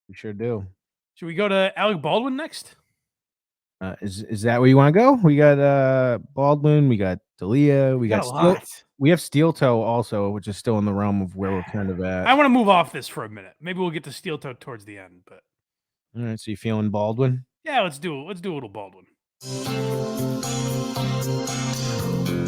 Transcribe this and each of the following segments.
We sure do. Should we go to Alec Baldwin next? Is that where you want to go? We got Baldwin, we got Dalia, We got a lot. we have Steel Toe also, which is still in the realm of where we're kind of at. I want to move off this for a minute. Maybe we'll get to Steel Toe towards the end, but All right, so you feeling Baldwin? yeah, let's do a little Baldwin.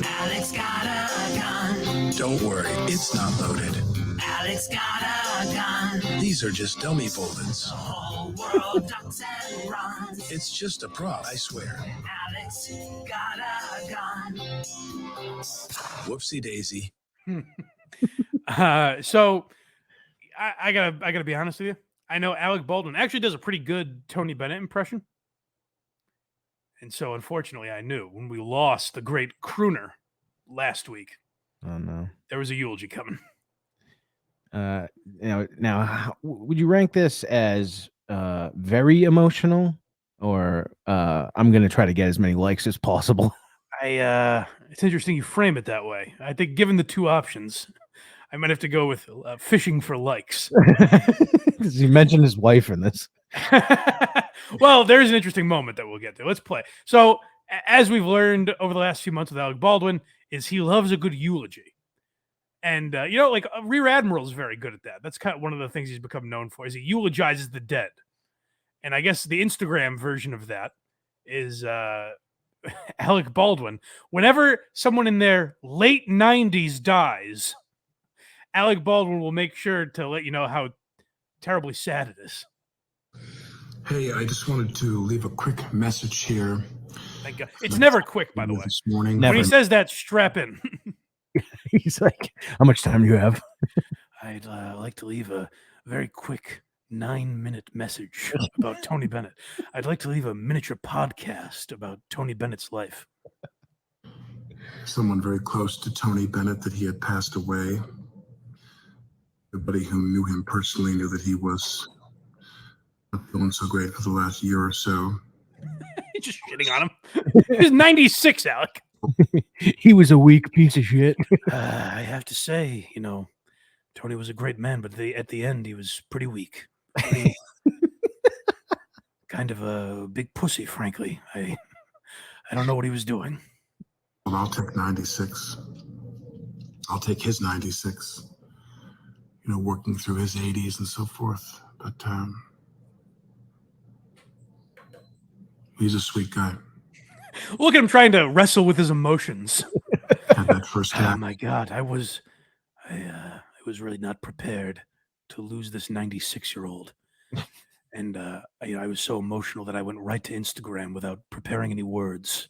Alec's got a gun. Don't worry, it's not loaded. Alec's got a gun. These are just dummy bullets. The whole world ducks and runs. It's just a prop, I swear. Alec's got a gun. Whoopsie daisy. So I gotta be honest with you. I know Alec Baldwin actually does a pretty good Tony Bennett impression. And so, unfortunately, I knew when we lost the great crooner last week. Oh no, there was a eulogy coming. Now, would you rank this as very emotional, or I'm gonna try to get as many likes as possible? It's interesting you frame it that way. I think, given the two options, I might have to go with fishing for likes. You mentioned his wife in this. Well, there's an interesting moment that we'll get to. Let's play. So, as we've learned over the last few months with Alec Baldwin, is he loves a good eulogy. And, like Rear Admiral is very good at that. That's kind of one of the things he's become known for, is he eulogizes the dead. And I guess the Instagram version of that is Alec Baldwin. Whenever someone in their late 90s dies, Alec Baldwin will make sure to let you know how terribly sad it is. Hey, I just wanted to leave a quick message here. Thank God. It's never quick, by the way. This morning. When he says that, strap in. He's like, how much time do you have? I'd like to leave a very quick 9-minute message about Tony Bennett. I'd like to leave a miniature podcast about Tony Bennett's life. Someone very close to Tony Bennett, that he had passed away. Everybody who knew him personally knew that he was not feeling so great for the last year or so. You're just shitting on him. He was 96, Alec. He was a weak piece of shit. I have to say, Tony was a great man, but at the end, he was pretty weak. Kind of a big pussy, frankly. I don't know what he was doing. Well, I'll take 96. I'll take his 96. Working through his 80s and so forth. But he's a sweet guy. Look at him trying to wrestle with his emotions. Had that first Oh my God, I was really not prepared to lose this 96-year-old, and I was so emotional that I went right to Instagram without preparing any words.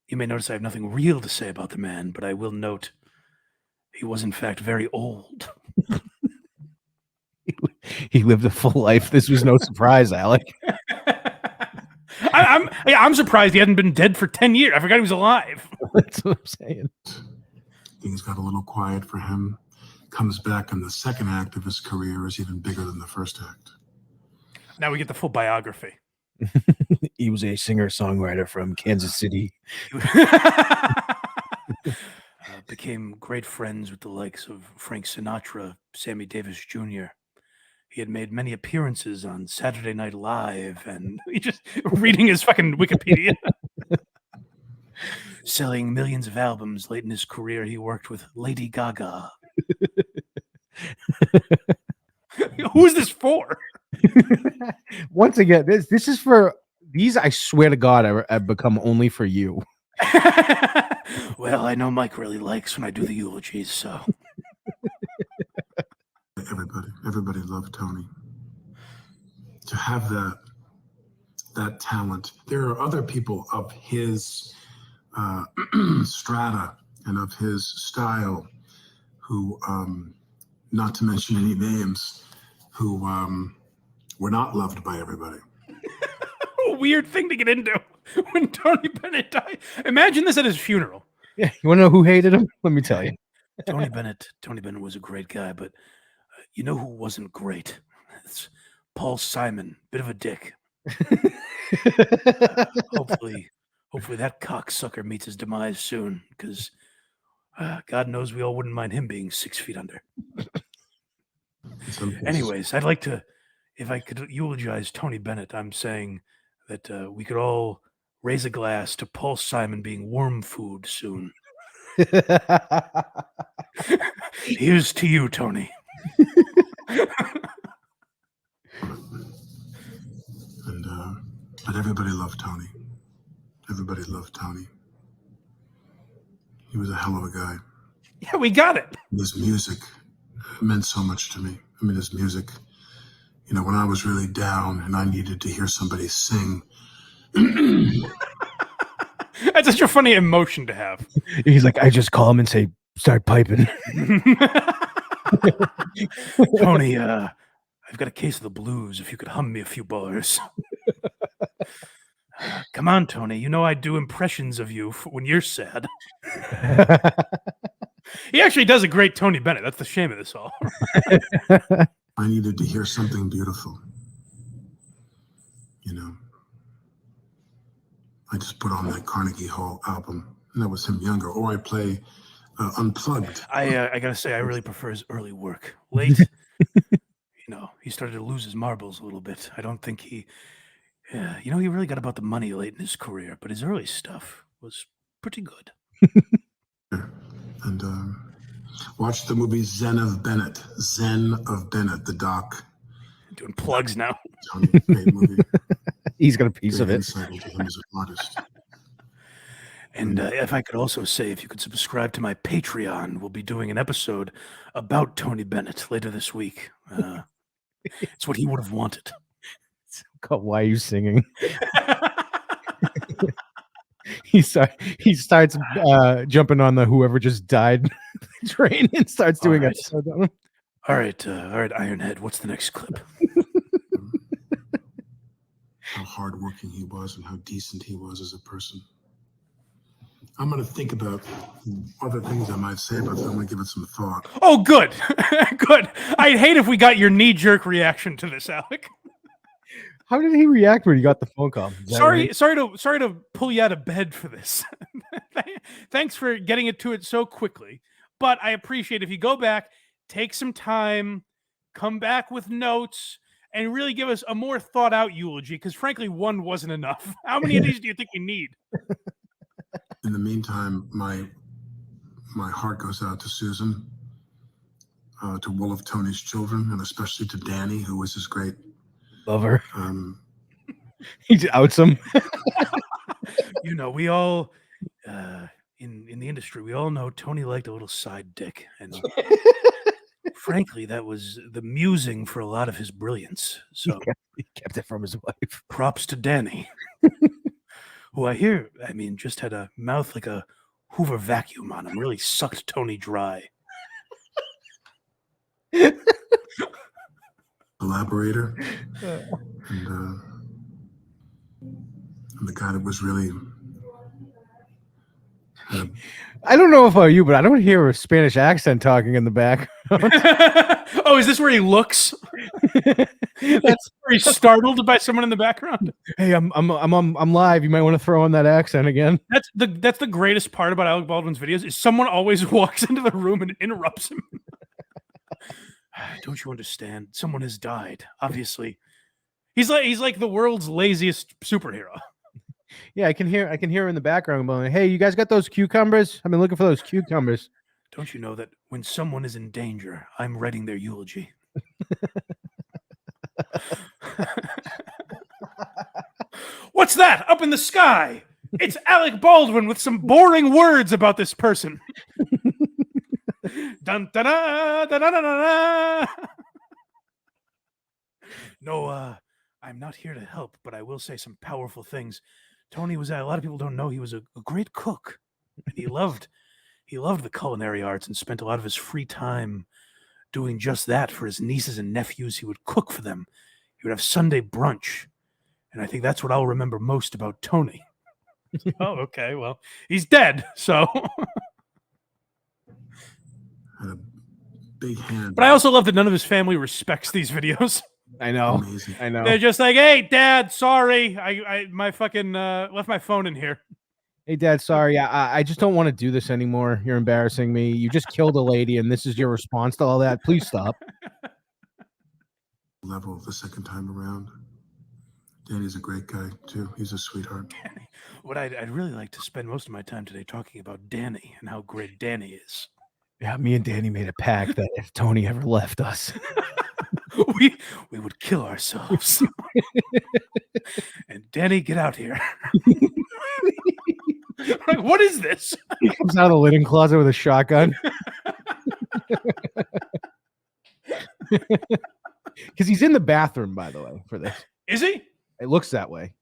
You may notice I have nothing real to say about the man, but I will note he was in fact very old. He lived a full life. This was no surprise, Alec. I'm surprised he hadn't been dead for 10 years. I forgot he was alive. That's what I'm saying. Things got a little quiet for him. Comes back, and the second act of his career is even bigger than the first act. Now we get the full biography. He was a singer-songwriter from Kansas City. Became great friends with the likes of Frank Sinatra, Sammy Davis Jr. He had made many appearances on Saturday Night Live, and he just reading his fucking Wikipedia. Selling millions of albums late in his career, he worked with Lady Gaga. Who is this for? Once again, this is for these. I swear to God, I've become only for you. Well, I know Mike really likes when I do the eulogies, so. Everybody loved Tony. To have that talent. There are other people of his strata and of his style who, not to mention any names, who were not loved by everybody. A weird thing to get into when Tony Bennett died. Imagine this at his funeral. Yeah, you want to know who hated him? Let me tell you. Tony Bennett was a great guy, but you know who wasn't great? It's Paul Simon, bit of a dick. Hopefully that cocksucker meets his demise soon, because God knows we all wouldn't mind him being 6 feet under. In some cases. Anyways, I'd like to, if I could eulogize Tony Bennett, I'm saying that we could all raise a glass to Paul Simon being worm food soon. Here's to you, Tony. And but everybody loved Tony. Everybody loved Tony. He was a hell of a guy. Yeah, we got it. His music meant so much to me. I mean, his music, you know, when I was really down and I needed to hear somebody sing. That's such a funny emotion to have. He's like, I just call him and say, start piping. Tony, I've got a case of the blues. If you could hum me a few bars. Come on, Tony. You know I do impressions of you when you're sad. He actually does a great Tony Bennett. That's the shame of this all. I needed to hear something beautiful. You know, I just put on that Carnegie Hall album, and that was him younger. Or I play Unplugged. I gotta say, I really prefer his early work. Late, you know, he started to lose his marbles a little bit. I don't think he, you know, he really got about the money late in his career, but his early stuff was pretty good. And watch the movie Zen of Bennett. Zen of Bennett, the doc. Doing plugs now. Tony, great movie. He's got a piece of Great it. insight into him as an artist. And if I could also say, if you could subscribe to my Patreon, we'll be doing an episode about Tony Bennett later this week. It's what he would have wanted. God, why are you singing? He starts jumping on the whoever just died train and starts doing right. episodes on him. All right, Ironhead, what's the next clip? How hardworking he was and how decent he was as a person. I'm going to think about other things I might say about that. I'm going to give it some thought. Oh, good. Good. I'd hate if we got your knee-jerk reaction to this, Alec. How did he react when he got the phone call? Is that Sorry right? to pull you out of bed for this. Thanks for getting it to it so quickly. But I appreciate if you go back, take some time, come back with notes, and really give us a more thought out eulogy, because frankly, one wasn't enough. How many of these do you think we need? In the meantime, my heart goes out to Susan, to all of Tony's children, and especially to Danny, who was his great Lover. He He outs him. You know, we all in the industry, we all know Tony liked a little side dick, and frankly, that was the musing for a lot of his brilliance. So He kept it from his wife. props to Danny, who I hear, I mean, just had a mouth like a Hoover vacuum on him. Really sucked Tony dry. collaborator, and the guy that was really I don't know about you, but I don't hear a Spanish accent talking in the back. Oh, is this where he looks? That's where he's startled by someone in the background. Hey, I'm live. You might want to throw on that accent again. That's the greatest part about Alec Baldwin's videos is someone always walks into the room and interrupts him. Don't you understand? Someone has died. Obviously, he's like the world's laziest superhero. Yeah, I can hear in the background going, "Hey, you guys got those cucumbers? I've been looking for those cucumbers." Don't you know that when someone is in danger, I'm writing their eulogy? What's that up in the sky? It's Alec Baldwin with some boring words about this person. Dun, da, da, da, da, da, da. No, I'm not here to help, but I will say some powerful things. Tony was a lot of people don't know he was a great cook, and he loved the culinary arts and spent a lot of his free time doing just that for his nieces and nephews. He would cook for them. He would have Sunday brunch, and I think that's what I'll remember most about Tony. Oh, okay, well, he's dead, so. had a big hand. But I also love that none of his family respects these videos. I know. Amazing. I know. They're just like, "Hey, Dad, sorry, I my fucking left my phone in here." Hey, Dad, sorry. I just don't want to do this anymore. You're embarrassing me. You just killed a lady, and this is your response to all that. Please stop. level the second time around. Danny's a great guy, too. He's a sweetheart. What I'd really like to spend most of my time today talking about Danny and how great Danny is. Yeah, me and Danny made a pact that if Tony ever left us, we would kill ourselves. And Danny, get out here. Like, what is this? he comes out of the linen closet with a shotgun. Because he's in the bathroom, by the way, for this. Is he? It looks that way.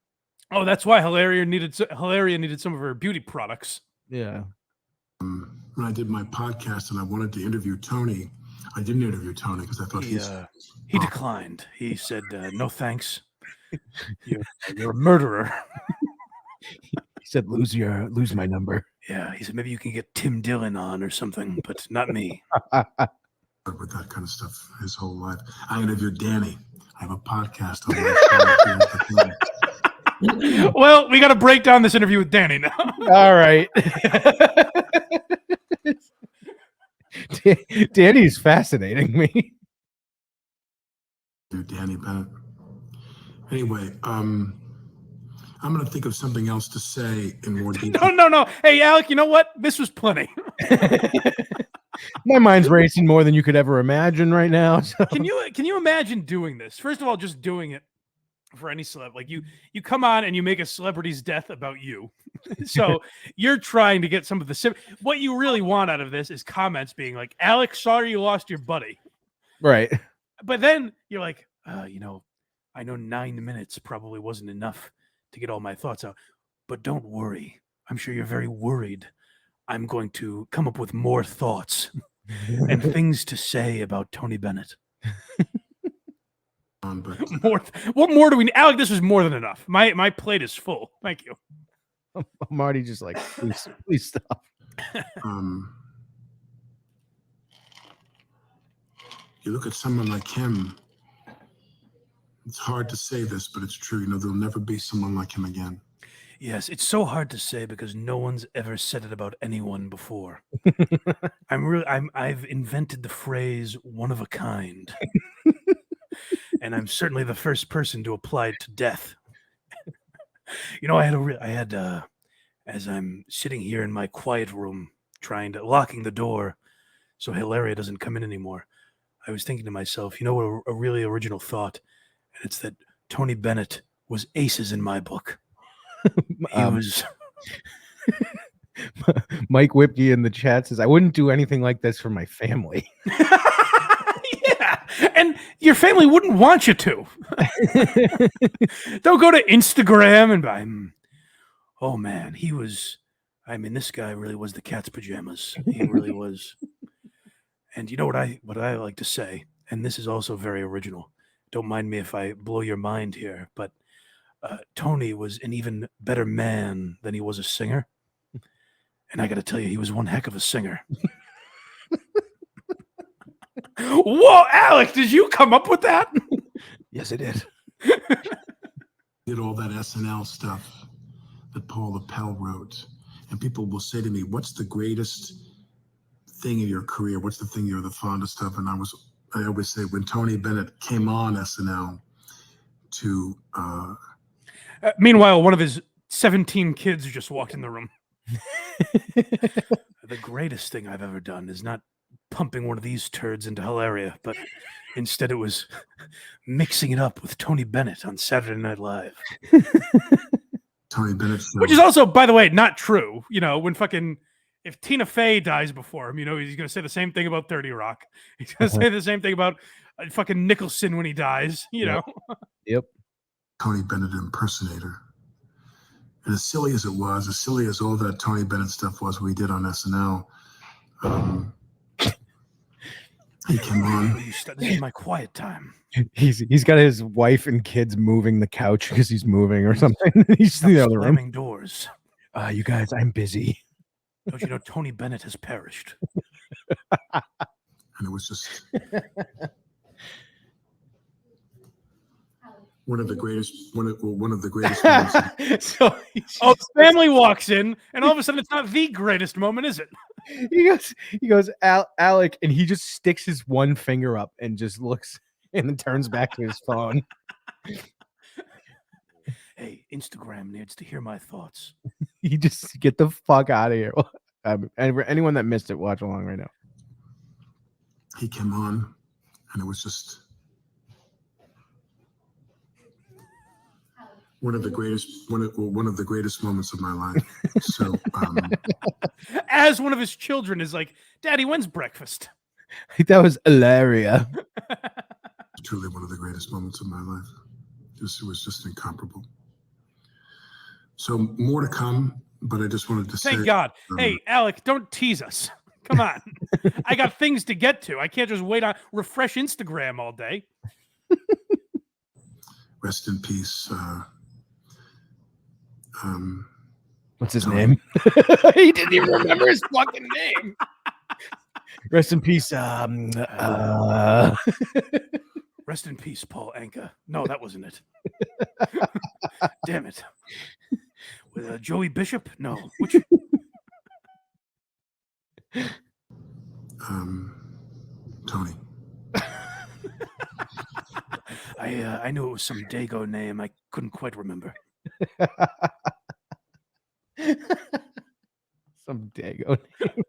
Oh, that's why Hilaria needed some of her beauty products. Yeah. When I did my podcast and I wanted to interview Tony, I didn't interview Tony because I thought He declined. He said, "No thanks. You're a murderer." He said, "Lose my number." Yeah, he said maybe you can get Tim Dillon on or something, but not me. with that kind of stuff his whole life. I interviewed Danny. I have a podcast on my Well, we got to break down this interview with Danny now. All right. Danny's fascinating me. Danny Bennett. Anyway, I'm going to think of something else to say in more detail. No. Hey, Alec, you know what? This was plenty. My mind's racing more than you could ever imagine right now. So. Can you imagine doing this? First of all, just doing it for any celeb. Like you come on and you make a celebrity's death about you. So you're trying to get some of the what you really want out of this is comments being like, "Alec, sorry you lost your buddy." Right. But then you're like, I know 9 minutes probably wasn't enough to get all my thoughts out, but don't worry. I'm sure you're very worried. I'm going to come up with more thoughts and things to say about Tony Bennett. What more do we need? Alec, this was more than enough. My plate is full. Thank you. I'm already just like, please stop. You look at someone like him, it's hard to say this, but it's true. There'll never be someone like him again. Yes, it's so hard to say because no one's ever said it about anyone before. I've invented the phrase "one of a kind," and I'm certainly the first person to apply it to death. I had as I'm sitting here in my quiet room, locking the door so Hilaria doesn't come in anymore. I was thinking to myself, what a really original thought, and it's that Tony Bennett was aces in my book. He was. Mike Whipke in the chat says, "I wouldn't do anything like this for my family." Yeah, and your family wouldn't want you to. They'll go to Instagram and buy. Oh man, he was. I mean, this guy really was the cat's pajamas. He really was. And you know what I like to say, and this is also very original. Don't mind me if I blow your mind here, but Tony was an even better man than he was a singer. And I got to tell you, he was one heck of a singer. Whoa, Alec, did you come up with that? Yes, I did. Did all that SNL stuff that Paul Appel wrote. And people will say to me, what's the greatest thing in your career? What's the thing you're the fondest of? And I always say, when Tony Bennett came on SNL to... meanwhile, one of his 17 kids just walked in the room. The greatest thing I've ever done is not pumping one of these turds into Hilaria, but instead it was mixing it up with Tony Bennett on Saturday Night Live. Tony Bennett show. Which is also, by the way, not true. If Tina Fey dies before him, he's going to say the same thing about 30 Rock. He's going to say the same thing about fucking Nicholson when he dies, know. Yep. Tony Bennett impersonator. And as silly as it was, as silly as all that Tony Bennett stuff was we did on SNL, he came on. This is my quiet time. He's got his wife and kids moving the couch because he's moving or something. He's in the other room. Slamming doors. You guys, I'm busy. Don't you know Tony Bennett has perished? And it was just one of the greatest moments. So the family walks in, and all of a sudden it's not the greatest moment, is it? He goes, Alec, and he just sticks his one finger up and just looks and then turns back to his phone. Hey, Instagram needs to hear my thoughts. You just get the fuck out of here. Anyone that missed it, watch along right now. He came on, and it was just one of the greatest moments of my life. So As one of his children is like, Daddy, when's breakfast? That was hilarious. truly one of the greatest moments of my life. It was just incomparable. So more to come, but I just wanted to say. Thank God. Hey, Alec, don't tease us. Come on. I got things to get to. I can't just wait on refresh Instagram all day. Rest in peace. What's his Tony. name? He didn't even remember his fucking name. Rest in peace. Rest in peace, Paul Anka. No, that wasn't it. Damn it. With Joey Bishop? No. Which? Tony. I knew it was some Dago name. I couldn't quite remember. Some dago name.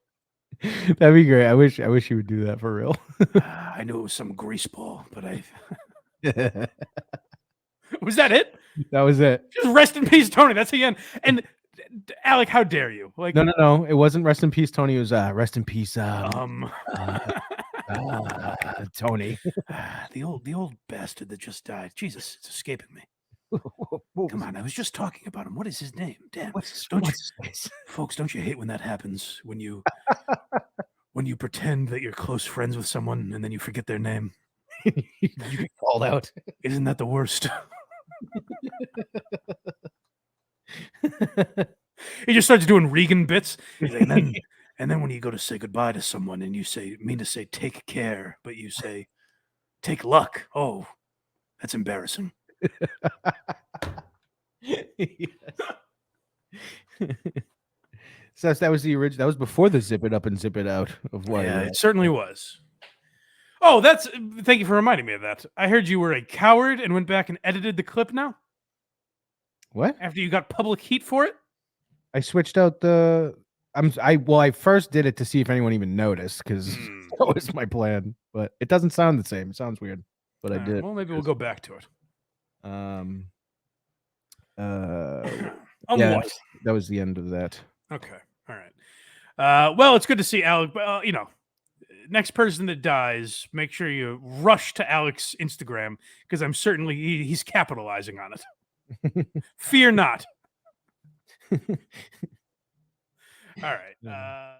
That'd be great. I wish he would do that for real. I knew it was some greaseball, but was that it? That was it. Just rest in peace, Tony. That's the end. And Alec, how dare you? Like, No. It wasn't rest in peace, Tony. It was rest in peace, Tony. the old bastard that just died. Jesus, it's escaping me. Come on, I was just talking about him. What is his name? Damn. Folks, don't you hate when that happens? When you pretend that you're close friends with someone and then you forget their name. You get called out. Isn't that the worst? He just starts doing Regan bits. He's like, and then when you go to say goodbye to someone and you mean to say take care, but you say take luck. Oh, that's embarrassing. So that was the original. That was before the zip it up and zip it out of what? Yeah, it certainly was. Oh, thank you for reminding me of that. I heard you were a coward and went back and edited the clip now What? after you got public heat for it. I switched out the. I first did it to see if anyone even noticed because that was my plan, but it doesn't sound the same. It sounds weird, but I did. Well, maybe we'll go back to it. Yeah, What? that was the end of that. Okay. All right. Well, it's good to see Alec. But, next person that dies, make sure you rush to Alec's Instagram because I'm certainly he's capitalizing on it. Fear not. All right.